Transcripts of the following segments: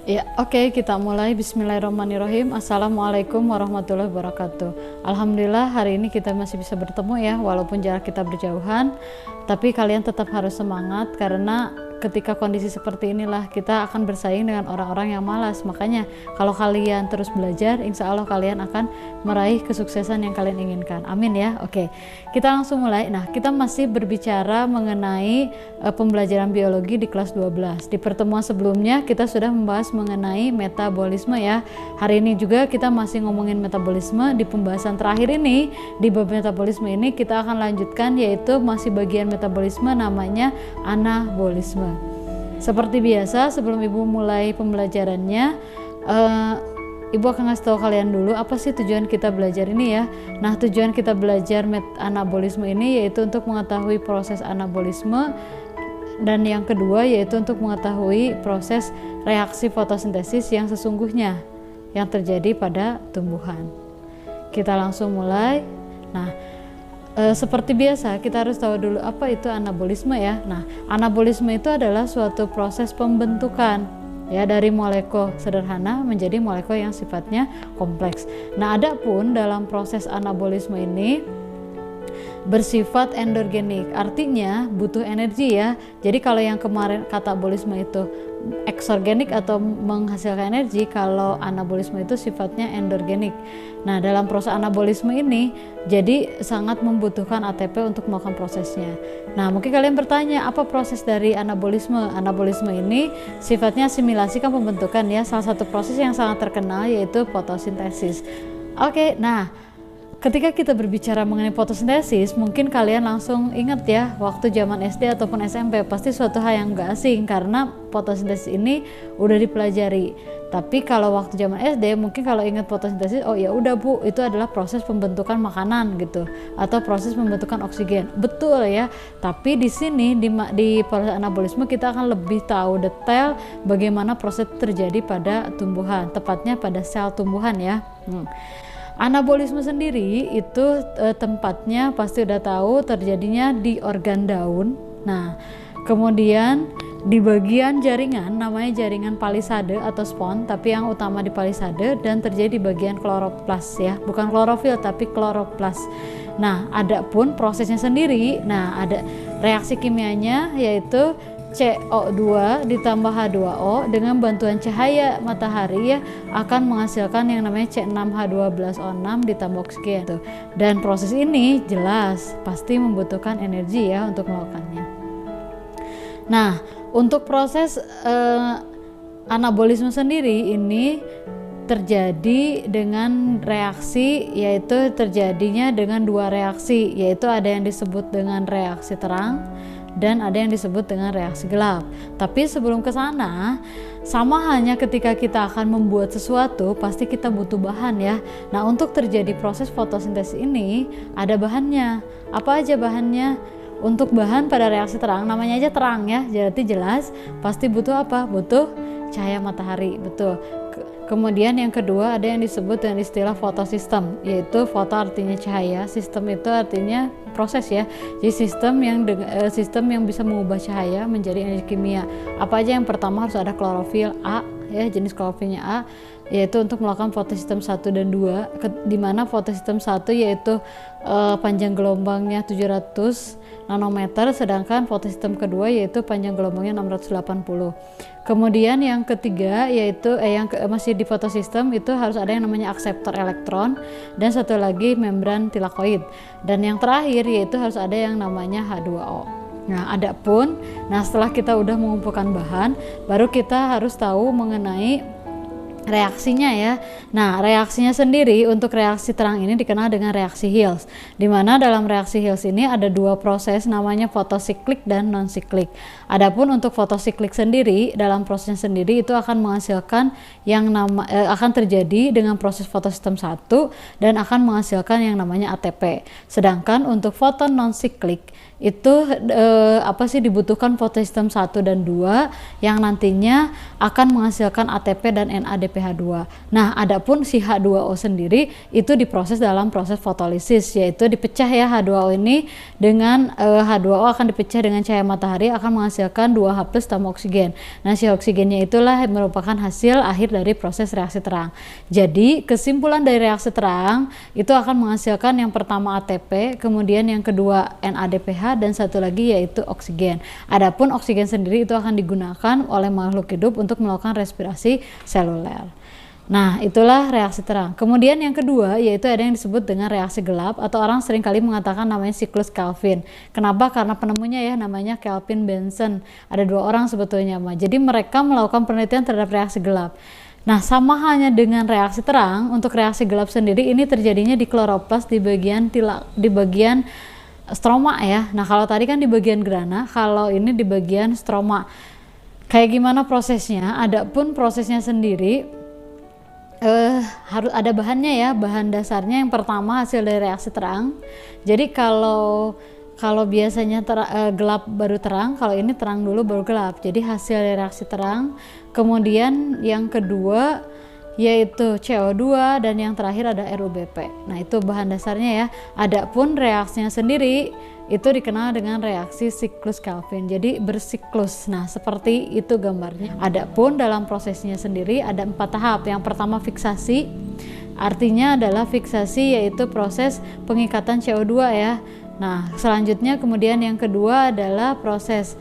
Ya, oke, kita mulai. Bismillahirrahmanirrahim. Assalamualaikum warahmatullahi wabarakatuh. Alhamdulillah hari ini kita masih bisa bertemu ya, walaupun jarak kita berjauhan. Tapi kalian tetap harus semangat karena ketika kondisi seperti inilah kita akan bersaing dengan orang-orang yang malas. Makanya kalau kalian terus belajar, insya Allah kalian akan meraih kesuksesan yang kalian inginkan. Amin ya. Oke, kita langsung mulai. Nah, kita masih berbicara mengenai pembelajaran biologi di kelas 12. Di pertemuan sebelumnya kita sudah membahas mengenai metabolisme ya. Hari ini juga kita masih ngomongin metabolisme. Di pembahasan terakhir ini, di bab metabolisme ini kita akan lanjutkan, yaitu masih bagian metabolisme namanya anabolisme. Seperti biasa, sebelum Ibu mulai pembelajarannya, Ibu akan ngasih tahu kalian dulu apa sih tujuan kita belajar ini ya. Nah, tujuan kita belajar anabolisme ini yaitu untuk mengetahui proses anabolisme, dan yang kedua yaitu untuk mengetahui proses reaksi fotosintesis yang sesungguhnya yang terjadi pada tumbuhan. Kita langsung mulai. Nah, seperti biasa kita harus tahu dulu apa itu anabolisme ya. Nah, anabolisme itu adalah suatu proses pembentukan ya dari molekul sederhana menjadi molekul yang sifatnya kompleks. Nah, adapun dalam proses anabolisme ini bersifat endogenik, artinya butuh energi ya. Jadi kalau yang kemarin katabolisme itu eksogenik atau menghasilkan energi, kalau anabolisme itu sifatnya endogenik. Nah, dalam proses anabolisme ini jadi sangat membutuhkan ATP untuk melakukan prosesnya. Nah, mungkin kalian bertanya, apa proses dari anabolisme? Anabolisme ini sifatnya asimilasi kan, pembentukan ya. Salah satu proses yang sangat terkenal yaitu fotosintesis. Oke, nah ketika kita berbicara mengenai fotosintesis, mungkin kalian langsung ingat ya, waktu zaman SD ataupun SMP pasti suatu hal yang gak asing karena fotosintesis ini udah dipelajari. Tapi kalau waktu zaman SD mungkin kalau ingat fotosintesis, oh ya udah Bu, itu adalah proses pembentukan makanan gitu, atau proses pembentukan oksigen. Betul ya. Tapi di sini di proses anabolisme kita akan lebih tahu detail bagaimana proses terjadi pada tumbuhan, tepatnya pada sel tumbuhan ya. Anabolisme sendiri itu tempatnya pasti udah tahu terjadinya di organ daun. Nah, kemudian di bagian jaringan namanya jaringan palisade atau spon, tapi yang utama di palisade, dan terjadi di bagian kloroplas ya, bukan klorofil tapi kloroplas. Nah, ada pun prosesnya sendiri. Nah, ada reaksi kimianya yaitu CO2 ditambah H2O dengan bantuan cahaya matahari ya, akan menghasilkan yang namanya C6H12O6 ditambah oksigen tuh. Dan proses ini jelas pasti membutuhkan energi ya untuk melakukannya. Nah, untuk proses anabolisme sendiri ini terjadi dengan reaksi, yaitu terjadinya dengan dua reaksi, yaitu ada yang disebut dengan reaksi terang dan ada yang disebut dengan reaksi gelap. Tapi sebelum ke sana, sama halnya ketika kita akan membuat sesuatu, pasti kita butuh bahan ya. Nah, untuk terjadi proses fotosintesis ini ada bahannya. Apa aja bahannya? Untuk bahan pada reaksi terang, namanya aja terang ya, jadi jelas pasti butuh apa? Butuh cahaya matahari, betul. Kemudian yang kedua ada yang disebut dengan istilah fotosistem, yaitu foto artinya cahaya, sistem itu artinya proses ya. Jadi sistem yang bisa mengubah cahaya menjadi energi kimia. Apa aja? Yang pertama harus ada klorofil A ya, jenis klorofilnya A, yaitu untuk melakukan fotosistem 1 dan 2, di mana fotosistem 1 yaitu panjang gelombangnya 700 nanometer, sedangkan fotosistem kedua yaitu panjang gelombangnya 680. Kemudian yang ketiga yaitu masih di fotosistem itu harus ada yang namanya akseptor elektron, dan satu lagi membran tilakoid, dan yang terakhir yaitu harus ada yang namanya H2O. Nah, setelah kita udah mengumpulkan bahan, baru kita harus tahu mengenai reaksinya ya. Nah, reaksinya sendiri untuk reaksi terang ini dikenal dengan reaksi Hill's, di mana dalam reaksi Hill's ini ada dua proses namanya fotosiklik dan non-siklik. Adapun untuk fotosiklik sendiri, dalam prosesnya sendiri itu akan menghasilkan akan terjadi dengan proses fotosistem 1 dan akan menghasilkan yang namanya ATP. Sedangkan untuk foto non-siklik itu dibutuhkan fotosistem 1 dan 2 yang nantinya akan menghasilkan ATP dan NADP NADPH2. Nah, adapun si H2O sendiri itu diproses dalam proses fotolisis, yaitu dipecah ya H2O ini dengan H2O akan dipecah dengan cahaya matahari akan menghasilkan 2H+ tambah oksigen. Nah, si oksigennya itulah merupakan hasil akhir dari proses reaksi terang. Jadi, kesimpulan dari reaksi terang itu akan menghasilkan yang pertama ATP, kemudian yang kedua NADPH, dan satu lagi yaitu oksigen. Adapun oksigen sendiri itu akan digunakan oleh makhluk hidup untuk melakukan respirasi seluler. Nah, itulah reaksi terang. Kemudian yang kedua yaitu ada yang disebut dengan reaksi gelap, atau orang seringkali mengatakan namanya siklus Kelvin. Kenapa? Karena penemunya ya namanya Kelvin Benson. Ada 2 orang sebetulnya, jadi mereka melakukan penelitian terhadap reaksi gelap. Nah, sama halnya dengan reaksi terang, untuk reaksi gelap sendiri ini terjadinya di kloroplas di bagian stroma ya. Nah, kalau tadi kan di bagian grana, kalau ini di bagian stroma. Kayak gimana prosesnya? Adapun prosesnya sendiri harus ada bahannya ya. Bahan dasarnya yang pertama hasil dari reaksi terang. Jadi kalau biasanya gelap baru terang, kalau ini terang dulu baru gelap. Jadi hasil dari reaksi terang. Kemudian yang kedua yaitu CO2, dan yang terakhir ada RUBP. Nah, itu bahan dasarnya ya. Adapun reaksinya sendiri itu dikenal dengan reaksi siklus Kelvin. Jadi bersiklus. Nah, seperti itu gambarnya. Adapun dalam prosesnya sendiri ada 4 tahap. Yang pertama fiksasi. Artinya adalah fiksasi yaitu proses pengikatan CO2 ya. Nah, selanjutnya kemudian yang kedua adalah proses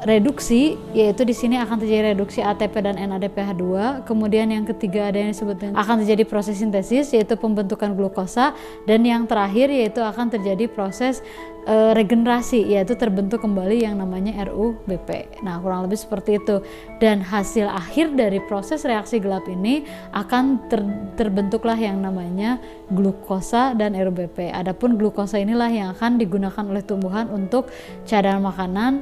reduksi, yaitu di sini akan terjadi reduksi ATP dan NADPH2. Kemudian yang ketiga ada yang disebut akan terjadi proses sintesis, yaitu pembentukan glukosa, dan yang terakhir yaitu akan terjadi proses regenerasi, yaitu terbentuk kembali yang namanya RUBP. Nah, kurang lebih seperti itu. Dan hasil akhir dari proses reaksi gelap ini akan terbentuklah yang namanya glukosa dan RUBP. Adapun glukosa inilah yang akan digunakan oleh tumbuhan untuk cadangan makanan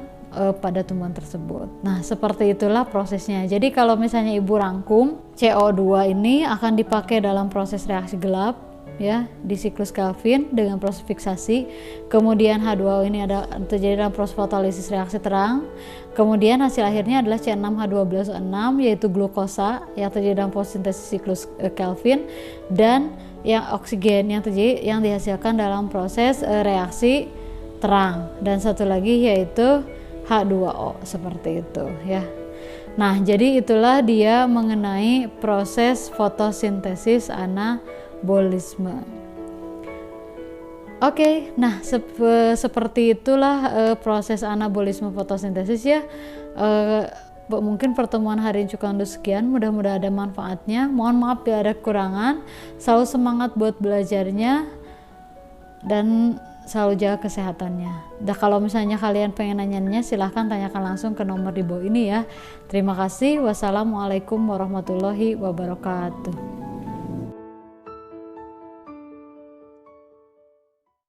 pada tumbuhan tersebut. Nah, seperti itulah prosesnya. Jadi kalau misalnya ibu rangkum, CO2 ini akan dipakai dalam proses reaksi gelap ya di siklus Kelvin dengan proses fiksasi. Kemudian H2O ini ada terjadi dalam proses fotolisis reaksi terang. Kemudian hasil akhirnya adalah C6H12O6 yaitu glukosa yang terjadi dalam proses sintesis siklus Kelvin, dan yang oksigen yang dihasilkan dalam proses reaksi terang, dan satu lagi yaitu H2O, seperti itu ya. Nah, jadi itulah dia mengenai proses fotosintesis anabolisme. Oke, nah seperti itulah proses anabolisme fotosintesis ya. Mungkin pertemuan hari ini cukup sekian, mudah-mudahan ada manfaatnya. Mohon maaf bila ada kekurangan. Selalu semangat buat belajarnya dan selalu jaga kesehatannya. Dan kalau misalnya kalian pengen nanya-nanya, silahkan tanyakan langsung ke nomor di bawah ini ya. Terima kasih. Wassalamualaikum warahmatullahi wabarakatuh.